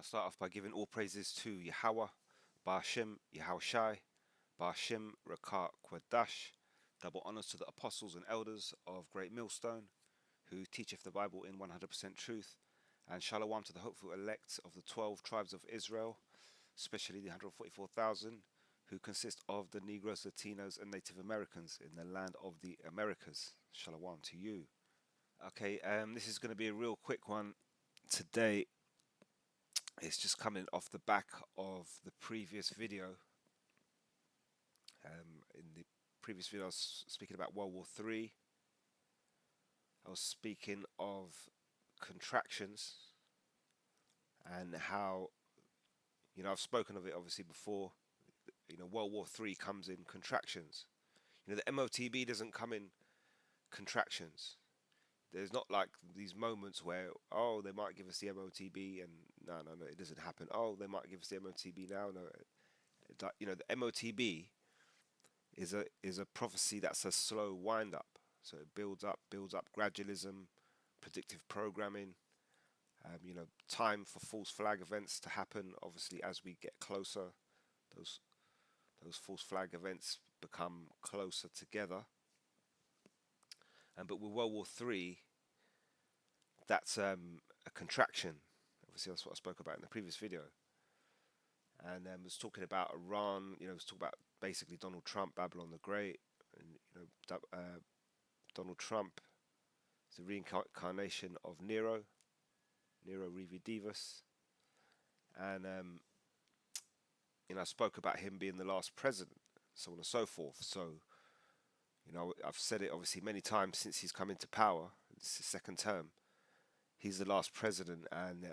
start off by giving all praises to Yahweh, Ba'ashem, Yahushai, Ba'ashem, Rakat, Kwadash. Double honors to the apostles and elders of Great Millstone, who teacheth the Bible in 100% truth, and shalom to the hopeful elect of the 12 tribes of Israel, especially the 144,000, who consist of the Negroes, Latinos, and Native Americans in the land of the Americas. Shalom to you. Okay, this is going to be a real quick one today. It's just coming off the back of the previous video. In the previous video, I was speaking about World War III. I was speaking of contractions and how, I've spoken of it obviously before. World War III comes in contractions. The MOTB doesn't come in contractions. There's not like these moments where, oh, they might give us the MOTB and no, it doesn't happen. Oh, they might give us the MOTB now. No, the MOTB is a prophecy that's a slow wind up. So it builds up gradualism, predictive programming, time for false flag events to happen. Obviously, as we get closer, those false flag events become closer together. But with World War III, that's a contraction. Obviously, that's what I spoke about in the previous video. And was talking about Iran. Was talking about basically Donald Trump, Babylon the Great, and Donald Trump is the reincarnation of Nero Revidivus, and I spoke about him being the last president, so on and so forth. So. I've said it obviously many times since he's come into power. It's his second term. He's the last president, and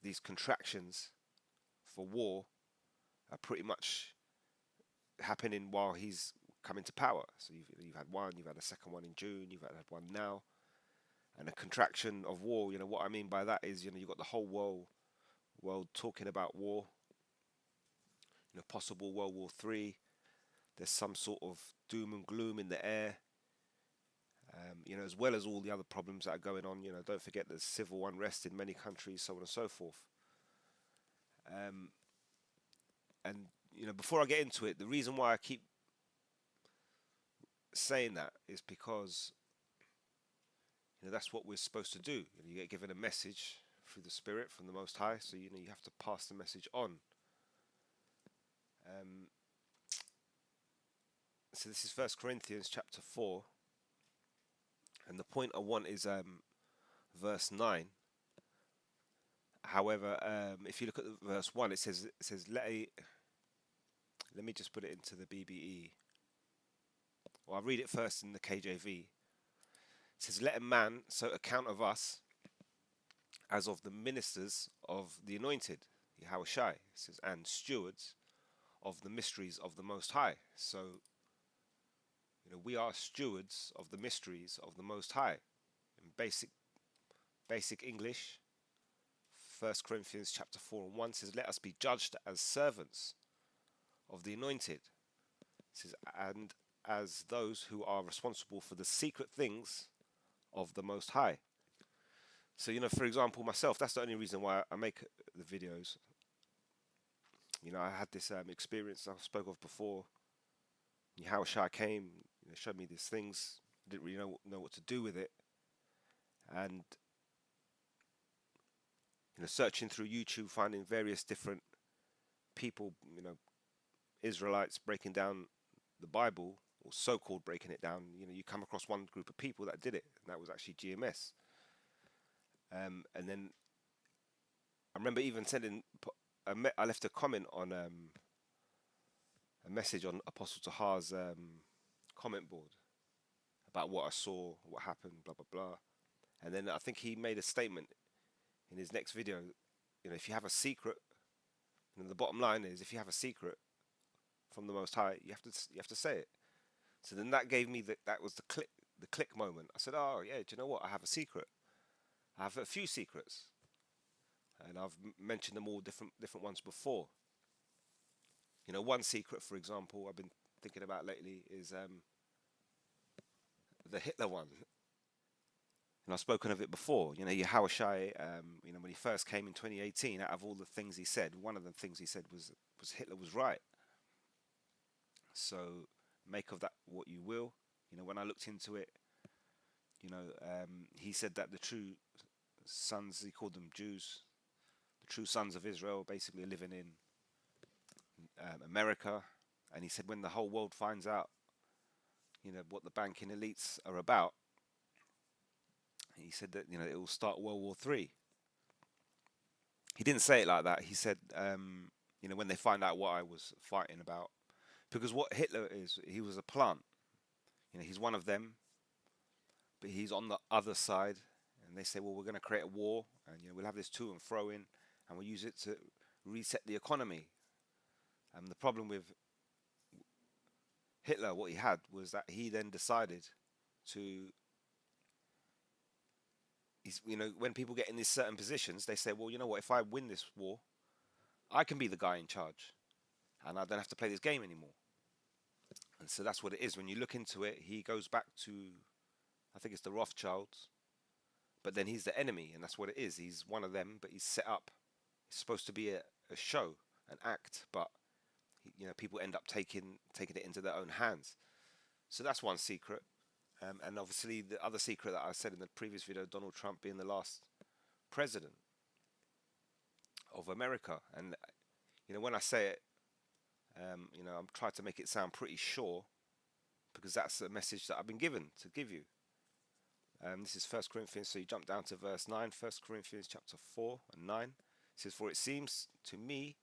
these contractions for war are pretty much happening while he's come into power. So you've had one, you've had a second one in June, you've had one now, and a contraction of war. What I mean by that is you've got the whole world talking about war. Possible World War III. There's some sort of doom and gloom in the air, as well as all the other problems that are going on. Don't forget there's civil unrest in many countries, so on and so forth. And before I get into it, the reason why I keep saying that is because that's what we're supposed to do. You get given a message through the Spirit from the Most High, so you have to pass the message on. So this is 1 Corinthians chapter 4, and the point I want is verse 9. However, if you look at verse 1, it says let me just put it into the BBE. Well, I'll read it first in the KJV. It says, let a man so account of us as of the ministers of the anointed, Yahushai. It says, and stewards of the mysteries of the Most High. So we are stewards of the mysteries of the Most High. In basic English, 1 Corinthians chapter 4 and 1 says, let us be judged as servants of the anointed. It says, and as those who are responsible for the secret things of the Most High. So, for example, myself, that's the only reason why I make the videos. I had this experience I spoke of before. Yahushua came, showed me these things. Didn't really know what to do with it, and searching through YouTube, finding various different people, Israelites breaking down the Bible, or so-called breaking it down. You come across one group of people that did it, and that was actually GMS. And then I remember even sending. I left a comment on a message on Apostle Tahar's comment board about what I saw, what happened, blah blah blah. And then I think he made a statement in his next video. If you have a secret, the bottom line is, if you have a secret from the Most High, you have to say it. So then that gave me that was the click moment. I said, oh yeah, do you know what? I have a secret. I have a few secrets, and I've mentioned them all different ones before. One secret, for example, I've been thinking about lately is the Hitler one. And I've spoken of it before. You know, Yahushai, when he first came in 2018, out of all the things he said, one of the things he said was Hitler was right. So make of that what you will. You know, when I looked into it, he said that the true sons, he called them Jews, the true sons of Israel, basically living in America. And he said when the whole world finds out, what the banking elites are about, he said that it will start World War Three. He didn't say it like that. He said, when they find out what I was fighting about, because what Hitler is, he was a plant. He's one of them, but he's on the other side. And they say, well, we're going to create a war, and we'll have this to and fro in, and we'll use it to reset the economy. And the problem with Hitler, what he had was that he then decided to, when people get in these certain positions, they say, well, you know what, if I win this war, I can be the guy in charge, and I don't have to play this game anymore. And so that's what it is. When you look into it, he goes back to, I think it's the Rothschilds, but then he's the enemy, and that's what it is. He's one of them, but he's set up. It's supposed to be a show, an act, but people end up taking it into their own hands. So that's one secret. And obviously the other secret that I said in the previous video, Donald Trump being the last president of America. And when I say it, I'm trying to make it sound pretty sure, because that's a message that I've been given to give you. This is 1 Corinthians, so you jump down to verse 9, 1 Corinthians chapter 4 and 9. It says, for it seems to me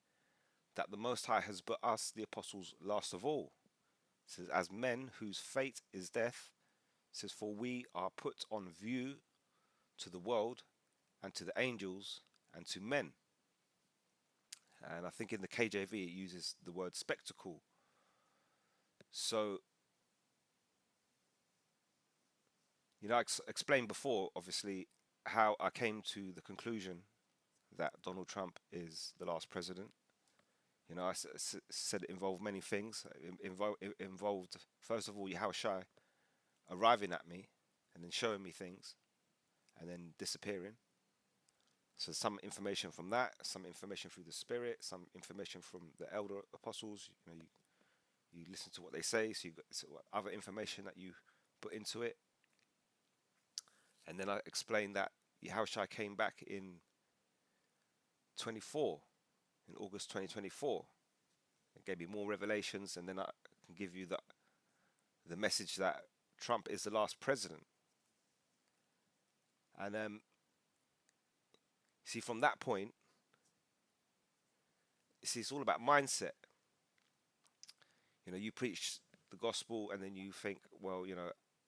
that the Most High has put us, the apostles, last of all. It says, as men whose fate is death. It says, for we are put on view to the world and to the angels and to men. And I think in the KJV it uses the word spectacle. So, I explained before, obviously, how I came to the conclusion that Donald Trump is the last president. I said it involved many things. It involved, first of all, Yahushai arriving at me and then showing me things and then disappearing. So some information from that, some information through the Spirit, some information from the elder apostles. You listen to what they say, so you've got other information that you put into it. And then I explained that Yahushua came back in August 2024. It gave me more revelations, and then I can give you the message that Trump is the last president. And see, from that point, it's all about mindset. You preach the gospel, and then you think, well,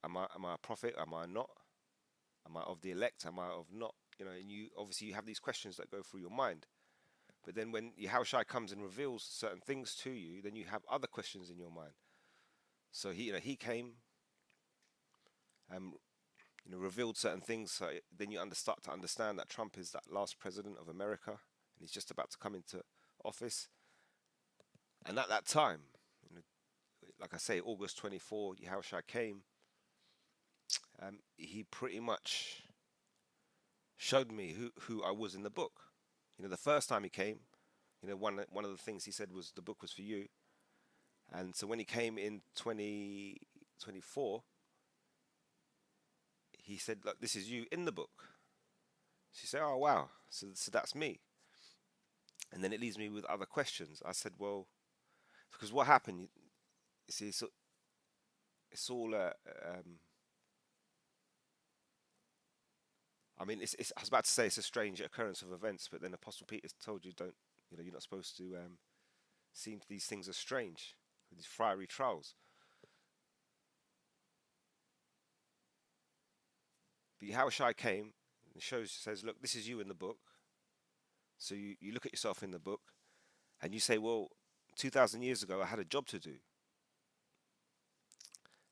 am I a prophet? Am I not? Am I of the elect? Am I of not? And you obviously you have these questions that go through your mind. But then when Yahushua comes and reveals certain things to you, then you have other questions in your mind. So he came and revealed certain things. So then you start to understand that Trump is that last president of America, and he's just about to come into office. And at that time, like I say, August 24, Yahushua came. He pretty much showed me who I was in the book. The first time he came, one of the things he said was the book was for you. And so when he came in 2024, he said, look, this is you in the book. So you say, oh, wow, so that's me. And then it leaves me with other questions. I said, well, because what happened, you see, it's all, I mean, I was about to say it's a strange occurrence of events, but then Apostle Peter told you, you're not supposed to see these things as strange, these fiery trials. But Yahushua came and says, look, this is you in the book. So you look at yourself in the book and you say, well, 2,000 years ago, I had a job to do.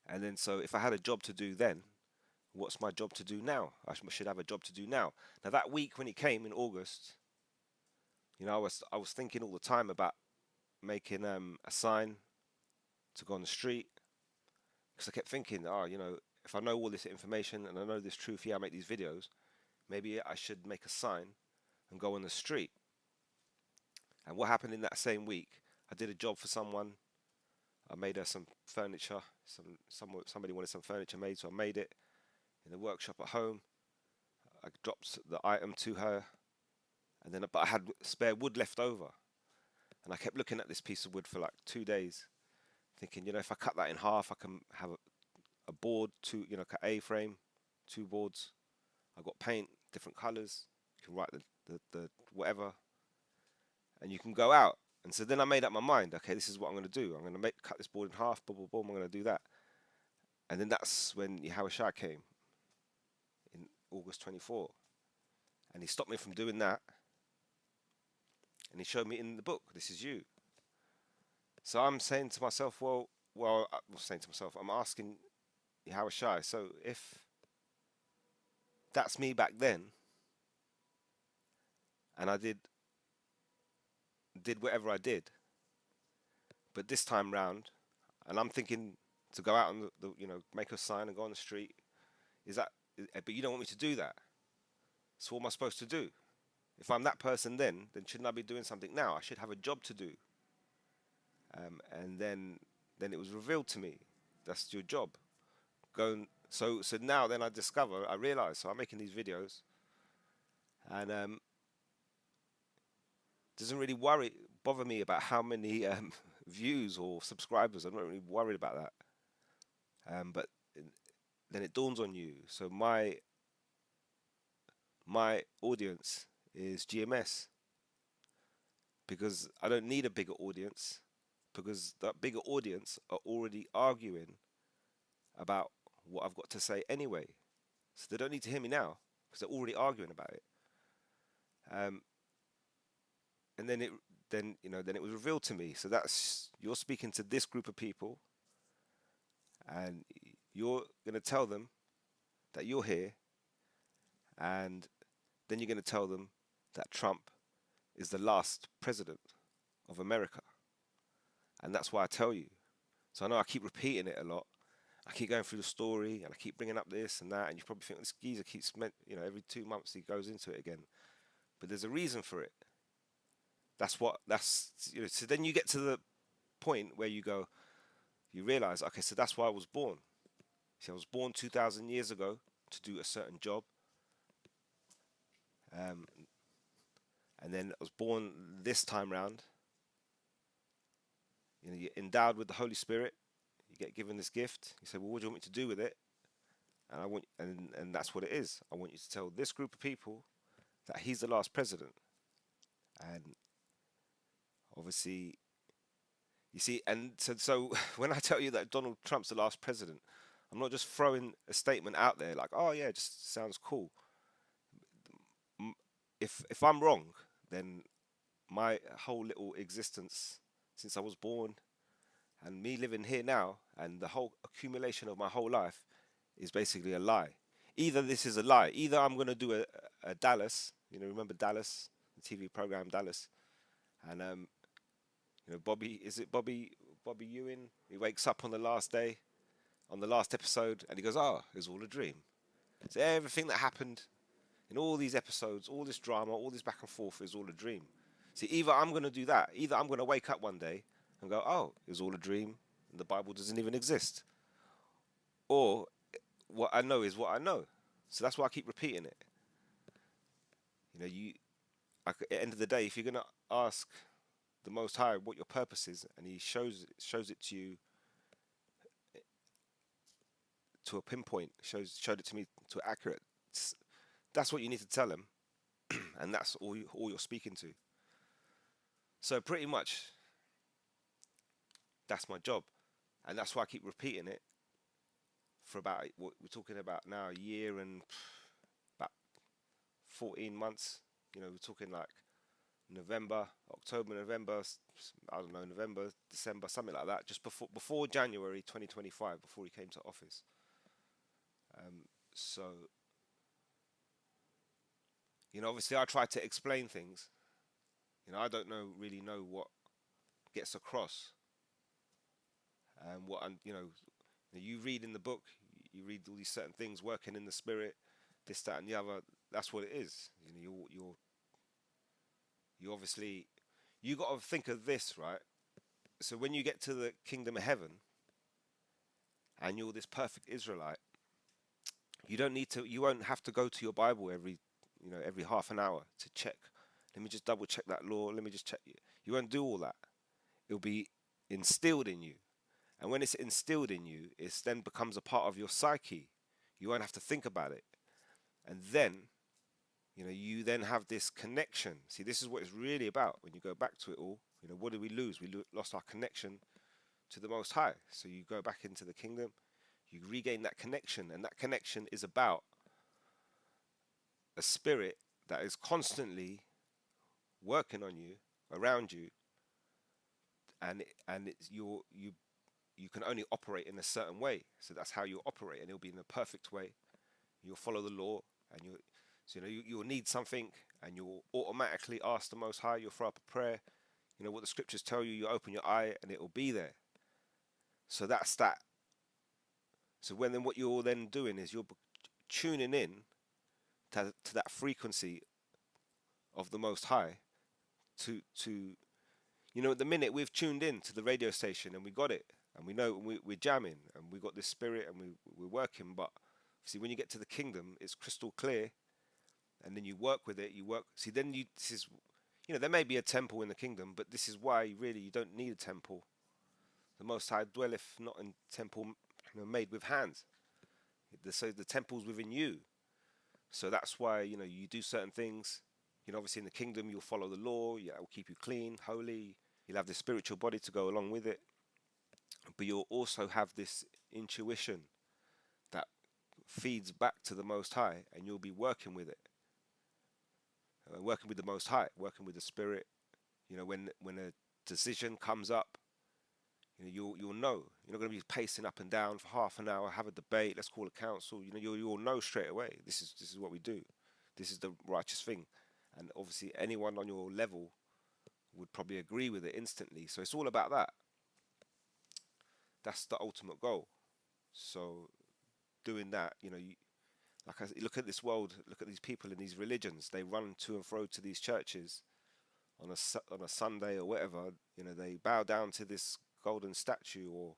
And then so if I had a job to do then, what's my job to do now? I should have a job to do now. Now that week when he came in August, I was thinking all the time about making a sign to go on the street, because I kept thinking, if I know all this information and I know this truth, yeah, I make these videos, maybe I should make a sign and go on the street. And what happened in that same week, I did a job for someone. I made her some furniture. Somebody wanted some furniture made, so I made it in the workshop at home. I dropped the item to her, and then but I had spare wood left over, and I kept looking at this piece of wood for like 2 days, thinking, if I cut that in half, I can have a board, cut A-frame, 2 boards. I got paint, different colours. You can write the whatever, and you can go out. And so then I made up my mind. Okay, this is what I'm going to do. I'm going to cut this board in half. Boom, boom, boom. I'm going to do that. And then that's when Yahushua came in August 24, and he stopped me from doing that. And he showed me in the book, this is you. So I'm saying to myself, I'm asking Yahushua, so if that's me back then, and I did whatever I did, but this time round, and I'm thinking to go out on make a sign and go on the street, but you don't want me to do that. So what am I supposed to do? If I'm that person then shouldn't I be doing something now? I should have a job to do. And then it was revealed to me, that's your job. So now then I realize, so I'm making these videos, and doesn't really bother me about how many views or subscribers. I'm not really worried about that. But then it dawns on you. So my audience is GMS, because I don't need a bigger audience, because that bigger audience are already arguing about what I've got to say anyway. So they don't need to hear me now because they're already arguing about it. And then it was revealed to me. So you're speaking to this group of people, and you're going to tell them that you're here, and then you're going to tell them that Trump is the last president of America. And that's why I tell you. So I know I keep repeating it a lot. I keep going through the story, and I keep bringing up this and that, and you probably think this geezer keeps, every 2 months he goes into it again. But there's a reason for it. So then you get to the point where you realize, okay, so that's why I was born. See, I was born 2,000 years ago to do a certain job. And then I was born this time round. You're endowed with the Holy Spirit. You get given this gift. You say, well, what do you want me to do with it? And that's what it is. I want you to tell this group of people that he's the last president. And obviously, you see, and so when I tell you that Donald Trump's the last president, I'm not just throwing a statement out there like, oh yeah, it just sounds cool. If I'm wrong, then my whole little existence since I was born, and me living here now, and the whole accumulation of my whole life is basically a lie. Either this is a lie, either I'm going to do a Dallas, remember Dallas, the TV program Dallas, and Bobby Ewing, he wakes up on the last day, on the last episode, and he goes, oh, it was all a dream. So everything that happened in all these episodes, all this drama, all this back and forth is all a dream. See, either I'm going to do that, either I'm going to wake up one day and go, oh, it was all a dream, and the Bible doesn't even exist. Or what I know is what I know. So that's why I keep repeating it. At the end of the day, if you're going to ask the Most High what your purpose is, and he shows it to you to a pinpoint, showed it to me to accurate, that's what you need to tell him, and that's all you're speaking to. So pretty much, that's my job, and that's why I keep repeating it for about, what we're talking about now, a year and about 14 months. We're talking like October, November, I don't know, November, December, something like that, just before January 2025, before he came to office. So, obviously I try to explain things. I don't really know what gets across. And what you read in the book, you read all these certain things, working in the spirit, this, that, and the other. That's what it is. You obviously, you got to think of this, right? So when you get to the kingdom of heaven and you're this perfect Israelite, you won't have to go to your Bible every half an hour to check. Let me just double check that law. Let me just check. You won't do all that. It'll be instilled in you. And when it's instilled in you, it then becomes a part of your psyche. You won't have to think about it. And then, you then have this connection. See, this is what it's really about. When you go back to it all, what did we lose? We lost our connection to the Most High. So you go back into the kingdom, you regain that connection. And that connection is about a spirit that is constantly working on you, around you, and you can only operate in a certain way. So that's how you operate, and it'll be in a perfect way. You'll follow the law, and you'll need something, and you'll automatically ask the Most High. You'll throw up a prayer. What the scriptures tell you. You open your eye, and it will be there. So that's that. So then what you're then doing is you're tuning in to that frequency of the Most High. To at the minute we've tuned in to the radio station and we got it, and we know we're jamming and we got this spirit and we're working. But see, when you get to the kingdom, it's crystal clear, and then you work with it. See, then this is, there may be a temple in the kingdom, but this is why really you don't need a temple. The Most High dwelleth not in temple made with hands. So the temple's within you. So that's why you do certain things. Obviously in the kingdom you'll follow the law. It will keep you clean, holy. You'll have the spiritual body to go along with it. But you'll also have this intuition that feeds back to the Most High, and you'll be working with it. Working with the Most High, working with the Spirit. When a decision comes up, you'll know. You're not going to be pacing up and down for half an hour, have a debate, let's call a council. You'll know straight away. This is what we do. This is the righteous thing. And obviously anyone on your level would probably agree with it instantly. So it's all about that. That's the ultimate goal. So doing that, like I look at this world, look at these people in these religions. They run to and fro to these churches on a Sunday or whatever. They bow down to this golden statue or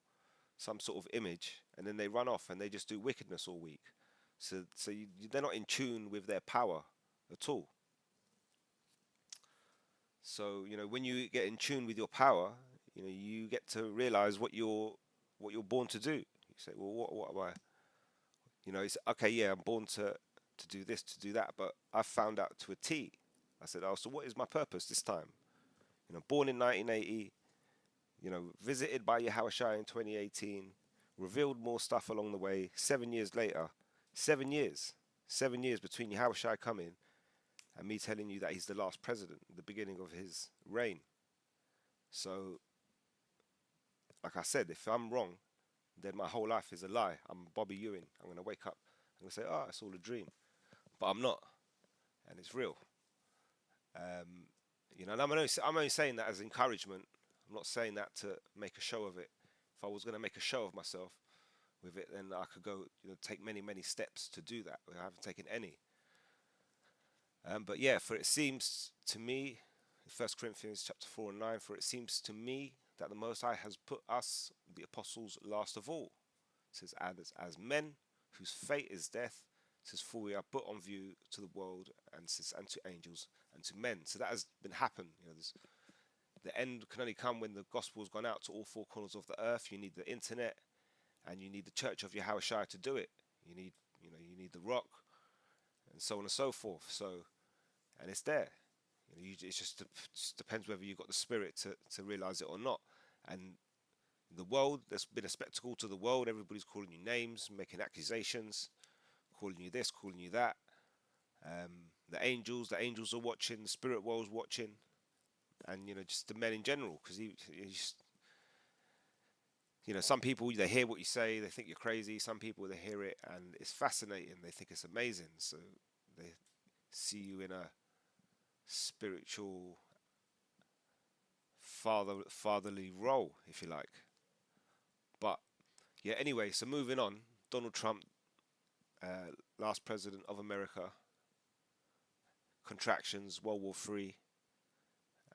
some sort of image, and then they run off and they just do wickedness all week. So they're not in tune with their power at all. So when you get in tune with your power, you get to realize what you're born to do. You say, well, what am I? It's okay. Yeah, I'm born to do this, to do that, but I found out to a T. I said, oh, so what is my purpose this time? Born in 1980. Visited by Yahushua in 2018. Revealed more stuff along the way. 7 years later, 7 years between Yahushua coming and me telling you that he's the last president, the beginning of his reign. So, like I said, if I'm wrong, then my whole life is a lie. I'm Bobby Ewing. I'm going to wake up and say, oh, it's all a dream. But I'm not. And it's real. And I'm only saying that as encouragement. I'm not saying that to make a show of it. If I was going to make a show of myself with it, then I could go, take many, many steps to do that. I haven't taken any. But yeah, for it seems to me, 1 Corinthians chapter 4 and 9, for it seems to me that the Most High has put us, the apostles, last of all. It says, as men whose fate is death, it says, for we are put on view to the world, and to angels and to men. So that has been happened. The end can only come when the gospel has gone out to all four corners of the earth. You need the internet, and you need the church of Yahushua to do it. You need the rock, and so on and so forth. So, and it's there. It just depends whether you've got the spirit to realize it or not. And the world, there's been a spectacle to the world. Everybody's calling you names, making accusations, calling you this, calling you that. The angels are watching. The spirit world's watching. And just the men in general, because some people, they hear what you say, they think you're crazy. Some people, they hear it and it's fascinating, they think it's amazing, so they see you in a spiritual fatherly role, if you like. But yeah, anyway, so moving on, Donald Trump, last president of America, contractions, World War Three,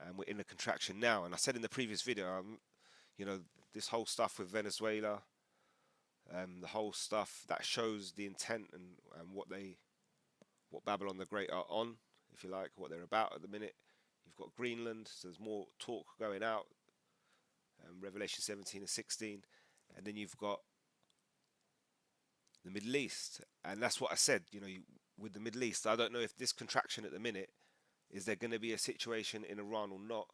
and we're in a contraction now. And I said in the previous video, you know, this whole stuff with Venezuela, the whole stuff that shows the intent and what Babylon the Great are on, if you like, what they're about at the minute. You've got Greenland, so there's more talk going out, Revelation 17 and 16, and then you've got the Middle East, and that's what I said. With the Middle East, I don't know if this contraction at the minute, is there going to be a situation in Iran or not.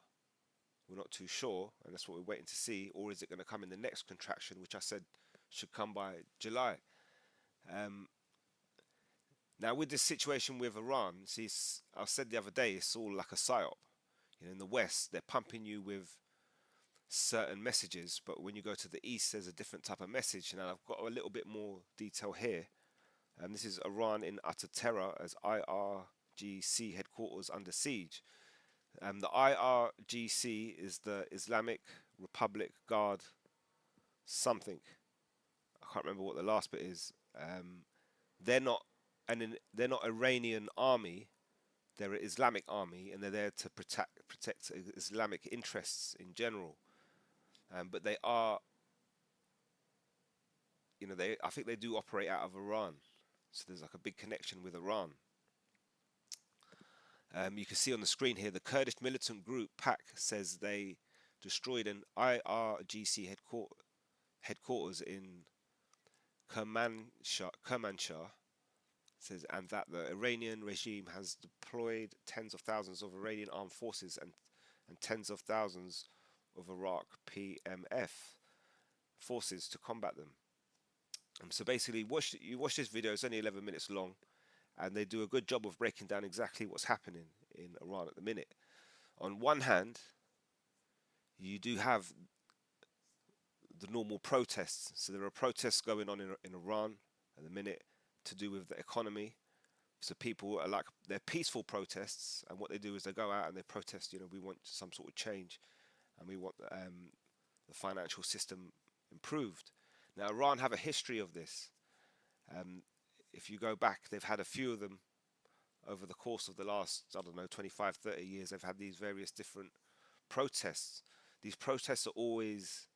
We're not too sure, and that's what we're waiting to see. Or is it going to come in the next contraction, which I said should come by July? Now, with this situation with Iran, see, I said the other day, it's all like a psyop. In the West, they're pumping you with certain messages, but when you go to the East, there's a different type of message. Now, I've got a little bit more detail here. This is Iran in utter terror as IRGC headquarters under siege. The IRGC is the Islamic Republic Guard something. I can't remember what the last bit is. They're not Iranian army. They're an Islamic army, and they're there to protect Islamic interests in general. But they are, I think they do operate out of Iran. So there's like a big connection with Iran. You can see on the screen here the Kurdish militant group PAK says they destroyed an IRGC headquarters in Kermanshah. Says, and that the Iranian regime has deployed tens of thousands of Iranian armed forces and tens of thousands of Iraq PMF forces to combat them. So basically, you watch this video. It's only 11 minutes long, and they do a good job of breaking down exactly what's happening in Iran at the minute. On one hand, you do have the normal protests. So there are protests going on in Iran at the minute to do with the economy. So people are they're peaceful protests, and what they do is they go out and they protest. We want some sort of change, and we want the financial system improved. Now, Iran have a history of this. If you go back, they've had a few of them over the course of the last, 25, 30 years. They've had these various different protests. These protests are always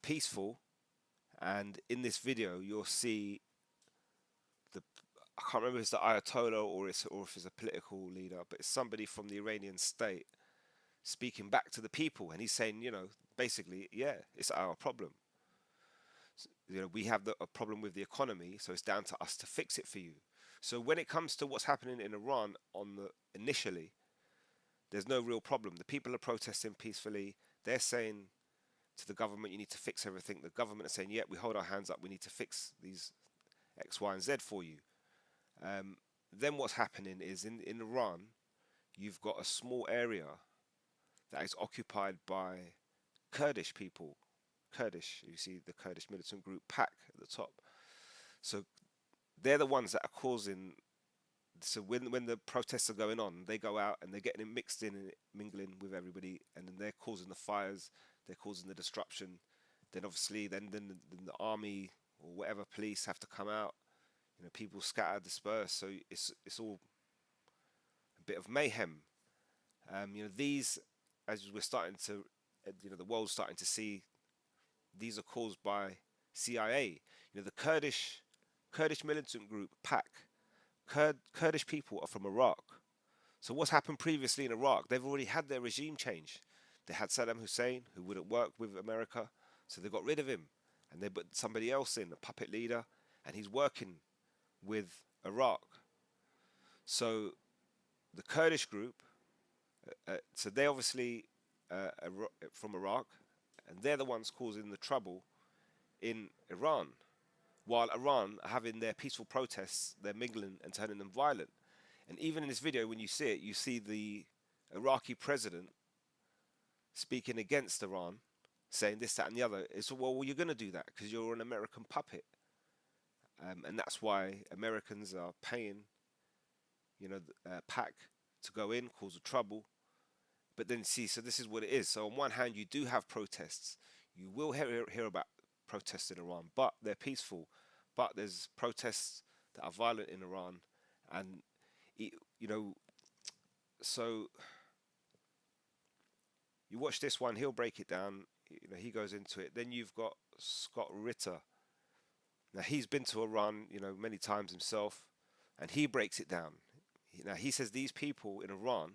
peaceful, and in this video, you'll see I can't remember if it's the Ayatollah or if it's a political leader, but it's somebody from the Iranian state speaking back to the people, and he's saying, basically, yeah, it's our problem. We have a problem with the economy, so it's down to us to fix it for you. So when it comes to what's happening in Iran initially, there's no real problem. The people are protesting peacefully. They're saying to the government, you need to fix everything. The government is saying, yeah, we hold our hands up. We need to fix these X, Y, and Z for you. Then what's happening is in Iran, you've got a small area that is occupied by Kurdish people. Kurdish, you see the Kurdish militant group PAK at the top. So they're the ones that are causing. So when the protests are going on, they go out and they're getting mixed in and mingling with everybody, and then they're causing the fires, they're causing the disruption. Then obviously, then the army or whatever police have to come out. People scatter, disperse. So it's all a bit of mayhem. These, as we're starting to, the world's starting to see, these are caused by CIA. The Kurdish militant group PAK. Kurdish people are from Iraq. So what's happened previously in Iraq? They've already had their regime change. They had Saddam Hussein, who wouldn't work with America, so they got rid of him, and they put somebody else in, a puppet leader, and he's working with Iraq. So the Kurdish group, so they obviously from Iraq, and they're the ones causing the trouble in Iran. While Iran are having their peaceful protests, they're mingling and turning them violent. And even in this video, when you see it, you see the Iraqi president speaking against Iran, saying this, that, and the other. It's, well, you're going to do that because you're an American puppet. And that's why Americans are paying, PAK to go in, cause the trouble. But then see, so this is what it is. So on one hand, you do have protests. You will hear about protests in Iran, but they're peaceful. But there's protests that are violent in Iran, and you know, so you watch this one, he'll break it down. You know, he goes into it. Then you've got Scott Ritter. Now he's been to Iran, you know, many times himself, and he breaks it down. Now he says these people in Iran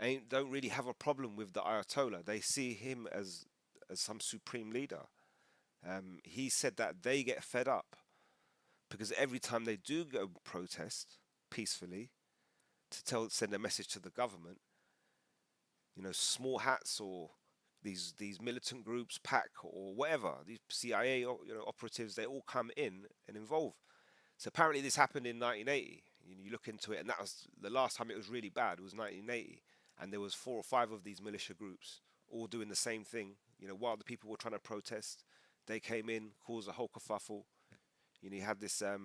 ain't don't really have a problem with the Ayatollah. They see him as some supreme leader. He said that they get fed up because every time they do go protest peacefully to send a message to the government, you know, small hats or these militant groups, PAC or whatever, these CIA operatives, they all come in and involve. So apparently this happened in 1980. You look into it, and that was the last time it was really bad. It was 1980, and there was 4 or 5 of these militia groups all doing the same thing. You know, while the people were trying to protest, they came in, caused a whole kerfuffle. You know, you had this. I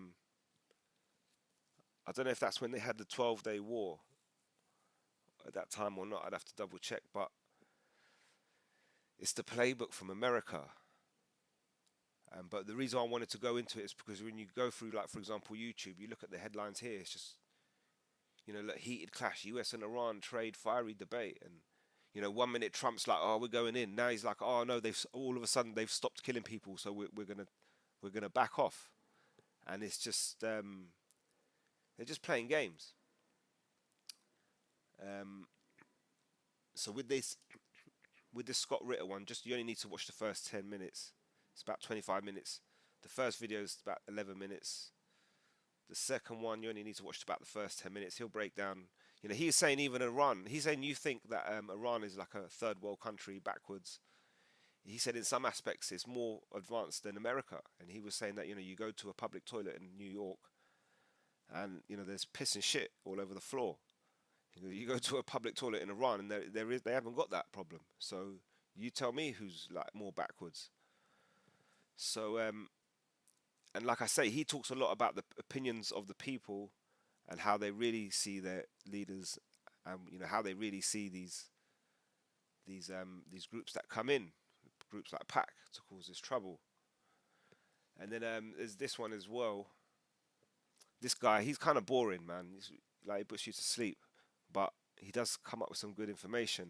don't know if that's when they had the 12-day war at that time or not. I'd have to double check, but it's the playbook from America. But the reason I wanted to go into it is because when you go through, like, for example, YouTube, you look at the headlines here, it's just, you know, like, heated clash, US and Iran trade, fiery debate. And, you know, 1 minute Trump's like, oh, we're going in. Now he's like, oh, no, they've all of a sudden they've stopped killing people, so we're gonna back off. And it's just, they're just playing games. Um, so with this Scott Ritter one, just you only need to watch the first 10 minutes. It's about 25 minutes. The first video is about 11 minutes. The second one, you only need to watch about the first 10 minutes. He'll break down. You know, he's saying even Iran. He's saying you think that Iran is like a third world country backwards. He said in some aspects it's more advanced than America. And he was saying that, you know, you go to a public toilet in New York, and you know there's piss and shit all over the floor. You go to a public toilet in Iran, and they haven't got that problem. So you tell me who's like more backwards. So and like I say, he talks a lot about the opinions of the people and how they really see their leaders, and you know how they really see these groups that come in, groups like PAC, to cause this trouble. And then there's this one as well. This guy, he's kind of boring, man. He's like he puts you to sleep, but he does come up with some good information.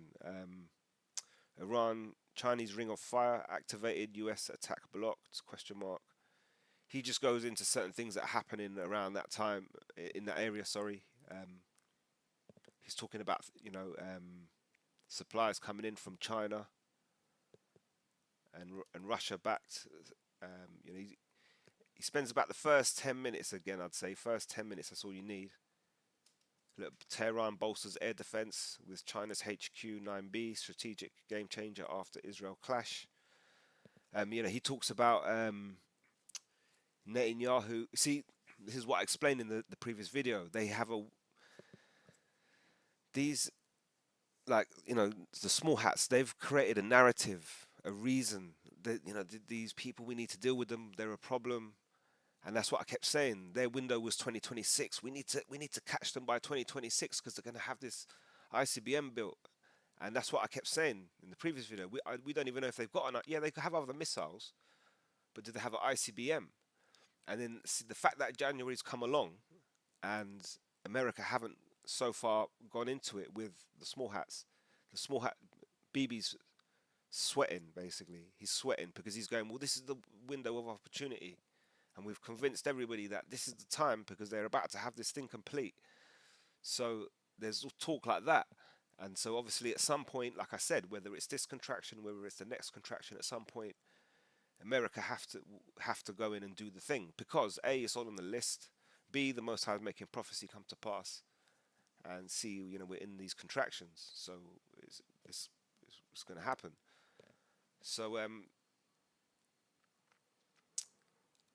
Iran Chinese Ring of Fire activated, US attack blocked? Question mark. He just goes into certain things that are happening around that time in that area. Sorry, he's talking about supplies coming in from China and Russia backed. You know, he spends about the first 10 minutes again. I'd say first 10 minutes. That's all you need. Look, Tehran bolsters air defense with China's HQ-9B strategic game changer after Israel clash. You know, he talks about Netanyahu. See, this is what I explained in the previous video. They have these, like, you know, the small hats. They've created a narrative, a reason that, you know, these people, we need to deal with them. They're a problem. And that's what I kept saying. Their window was 2026. We need to catch them by 2026 because they're going to have this ICBM built. And that's what I kept saying in the previous video. We don't even know if they've got an. Yeah, they could have other missiles, but do they have an ICBM? And then see, the fact that January's come along, and America haven't so far gone into it with the small hats. The small hat, BB's sweating basically. He's sweating because he's going, well, this is the window of opportunity. And we've convinced everybody that this is the time because they're about to have this thing complete. So there's talk like that. And so obviously at some point, like I said, whether it's this contraction, whether it's the next contraction, at some point, America have to go in and do the thing. Because A, it's all on the list. B, the Most High is making prophecy come to pass. And C, you know, we're in these contractions. So it's going to happen. So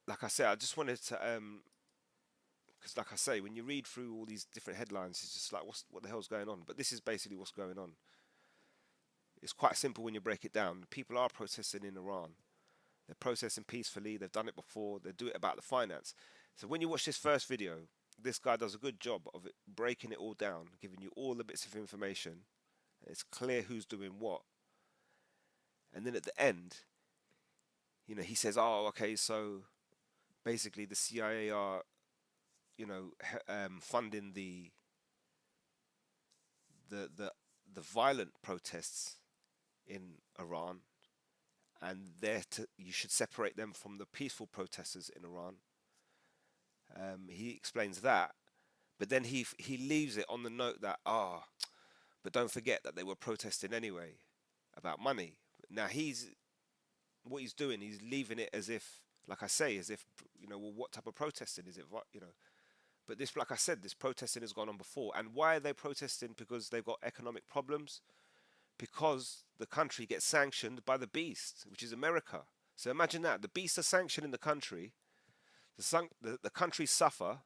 like I said, I just wanted to, because like I say, when you read through all these different headlines, it's just like, what the hell's going on? But this is basically what's going on. It's quite simple when you break it down. People are protesting in Iran. They're protesting peacefully. They've done it before. They do it about the finance. So when you watch this first video, this guy does a good job of it, breaking it all down, giving you all the bits of information. It's clear who's doing what. And then at the end, He says, oh, okay, so basically the CIA are, funding the the the violent protests in Iran, and you should separate them from the peaceful protesters in Iran. He explains that, but then he leaves it on the note that but don't forget that they were protesting anyway about money. Now what he's doing, he's leaving it as if, like I say, as if well, what type of protesting is it? But this, like I said, this protesting has gone on before. And why are they protesting? Because they've got economic problems. Because the country gets sanctioned by the beast, which is America. So imagine that the beast are sanctioning the country. The countries suffer,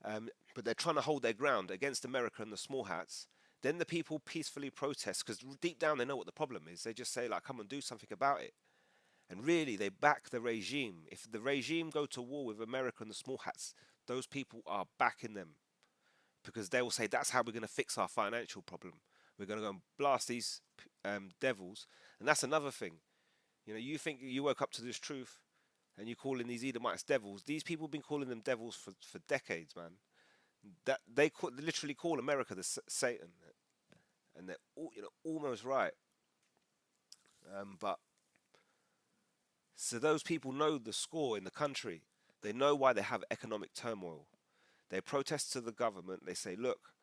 but they're trying to hold their ground against America and the small hats. Then the people peacefully protest because deep down they know what the problem is. They just say like, "Come and do something about it." And really, they back the regime. If the regime go to war with America and the small hats, those people are backing them because they will say that's how we're going to fix our financial problem. We're going to go and blast these devils. And that's another thing. You think you woke up to this truth and you calling these Edomites devils. These people have been calling them devils for decades, man. That they literally call America the Satan, and they're almost right. But so those people know the score in the country. They know why they have economic turmoil. They protest to the government. They say, look,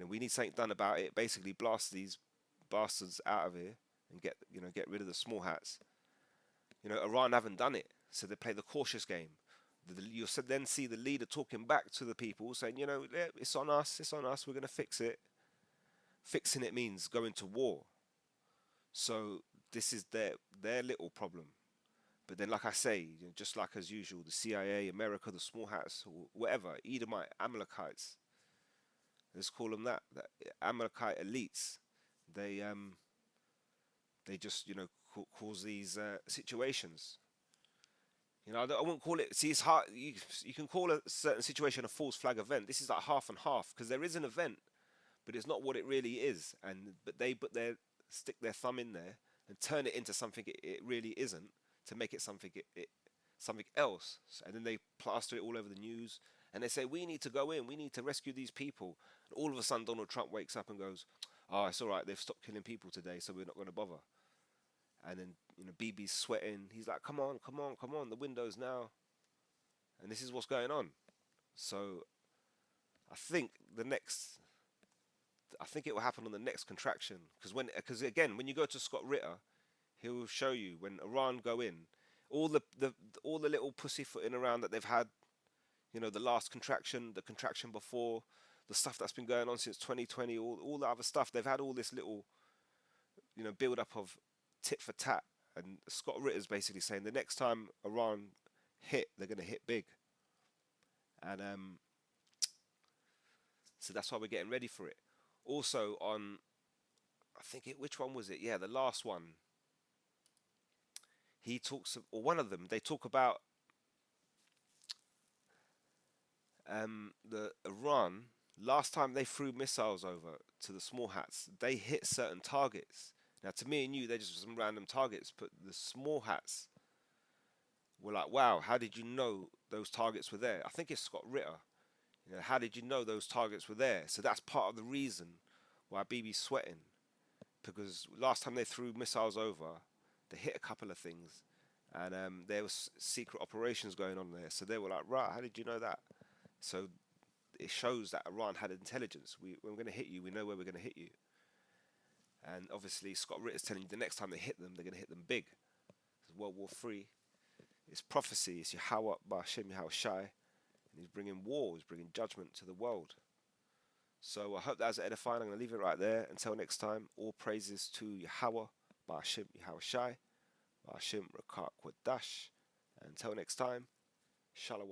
we need something done about it. Basically, blast these bastards out of here and get rid of the small hats. Iran haven't done it, so they play the cautious game. You'll then see the leader talking back to the people, saying, it's on us, we're going to fix it. Fixing it means going to war. So this is their little problem. But then, like I say, just like as usual, the CIA, America, the small hats, or whatever, Edomite, Amalekites, let's call them that. The Amalekite elites, they just cause these situations. I wouldn't call it. See, it's hard. You can call a certain situation a false flag event. This is like half and half because there is an event, but it's not what it really is. But they stick their thumb in there and turn it into something it really isn't to make it something something else. And then they plaster it all over the news and they say we need to go in, we need to rescue these people. And all of a sudden, Donald Trump wakes up and goes, "Oh, it's all right. They've stopped killing people today, so we're not going to bother." And then BB's sweating. He's like, "Come on, come on, come on! The window's now." And this is what's going on. So I think I think it will happen on the next contraction because again, when you go to Scott Ritter, he'll show you when Iran go in, all the little pussyfooting around that they've had, the last contraction, the contraction before, the stuff that's been going on since 2020, all the other stuff. They've had all this little, build up of tit for tat. And Scott Ritter's basically saying the next time Iran hit, they're going to hit big. And so that's why we're getting ready for it. Also on, which one was it? Yeah, the last one. He talks, or one of them, they talk about the Iran. Last time they threw missiles over to the small hats, they hit certain targets. Now, to me and you, they're just some random targets, but the small hats were like, wow, how did you know those targets were there? I think it's Scott Ritter. How did you know those targets were there? So that's part of the reason why BB's sweating. Because last time they threw missiles over, they hit a couple of things. And there was secret operations going on there. So they were like, right, how did you know that? So it shows that Iran had intelligence. We're going to hit you. We know where we're going to hit you. And obviously, Scott Ritter's telling you the next time they hit them, they're going to hit them big. It's World War III. It's prophecy. It's Yahweh Ba'ashem Yahweh Shai. And he's bringing war. He's bringing judgment to the world. So I hope that was edifying. I'm going to leave it right there. Until next time, all praises to Yahweh Ba'ashem Yahweh Shai. Ba'ashem Rakak Wadash. Until next time, Shalom.